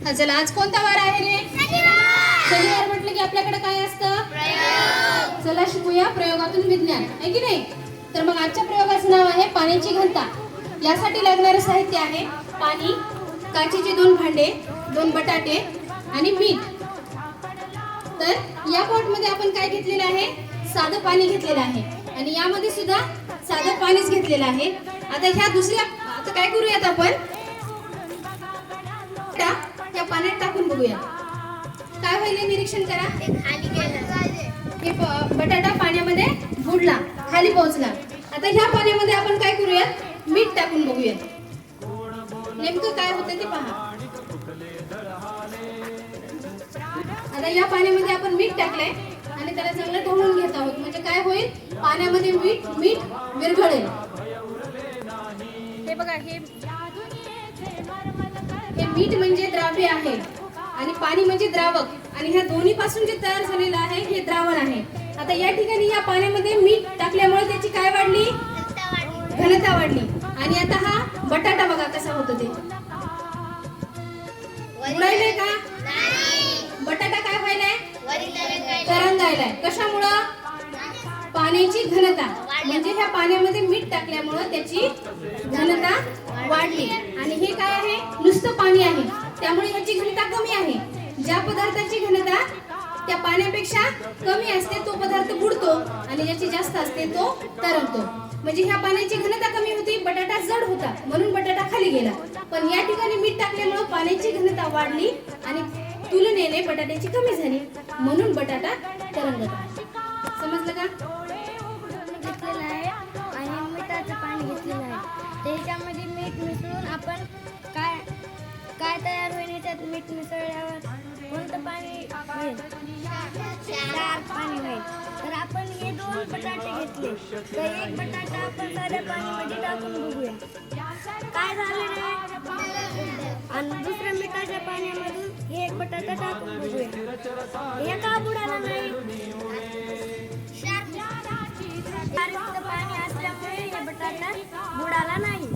हा चला, आज कोणता वार आहे रे? शनिवार म्हटलं की आपल्याकडे काय असतं? प्रयोग. चला शिकूया प्रयोगातून विज्ञान, आहे की नाही? तर मग आजच्या प्रयोगाचं नाव आहे पाण्याची घनता. यासाठी लागणारं साहित्य आहे पाणी, काचेचे 2 भांडे, 2 बटाटे आणि मीठ. तर या पॉटमध्ये आपण काय घेतलेलं आहे? साधं पाणी घेतलेलं आहे आणि यामध्ये सुद्धा साधं पाणीच घेतलेलं आहे. आता काय करूयात आपण? या पाण्यात टाकून बघूया काय होईल, निरीक्षण करा. हे बटाटा पाण्यामध्ये बुडला, खाली पोहोचला. आता ह्या पाण्यामध्ये आपण काय करूयात? मीठ टाकून बघूयात नेमकं काय होतं ते पहा. आता या पाण्यामध्ये आपण मीठ टाकलंय आणि त्याला चांगलं ढवळून घेत आहोत. म्हणजे काय होईल? पाण्यामध्ये मीठ विरघळेल. हे बघा, हे मीठ म्हणजे द्राव्य आहे आणि पाणी म्हणजे द्रावक, आणि ह्या दोन्ही पासून जे तयार झालेलं आहे हे द्रावण आहे. आता या ठिकाणी या पाण्यामध्ये मीठ टाकल्यामुळे त्याची काय वाढली? घनता वाढली. आणि आता हा बटाटा बघा कसा होतो ते. उडायलाय का? बटाटा काय व्हायलाय? तरंगायलाय. कशामुळं? पाण्याची घनता, म्हणजे ह्या पाण्यामध्ये मीठ टाकल्यामुळं त्याची घनता वाढली. आणि हे काय आहे? नुसतं पाणी आहे, त्यामुळे ह्याची घनता कमी आहे. ज्या पदार्थाची घनता त्या पाण्यापेक्षा कमी असते तो पदार्थ बुडतो आणि ज्याची जास्त असते तो तरंगतो. म्हणजे ह्या पाण्याची घनता कमी होती, बटाटा जड होता म्हणून बटाटा खाली गेला. पण या ठिकाणी मीठ टाकल्यामुळे पाण्याची घनता वाढली आणि तुलनेने बटाट्याची कमी झाली, म्हणून बटाटा तरंगत आहे. समजलं का? घेतलेलं आहे आणि मिठाचं पाणी घेतलेलं आहे. त्याच्यामध्ये मीठ मिसळून आपण काय तयार होईल? याच्यात मीठ मिसळल्यावर कोणतं पाणी होईल? क्षार पाणी होईल. तर आपण हे 2 बटाटे घेतले, तर एक बटाटा आपण साध्या पाण्यामध्ये टाकून बघूया काय झालं रे. आणि दुसऱ्या मिठाच्या पाण्यामधून हे एक बटाटा टाकून बघूया, हे का बुडाला नाही? पाणी असल्यामुळे हे बटाटा बुडाला नाही.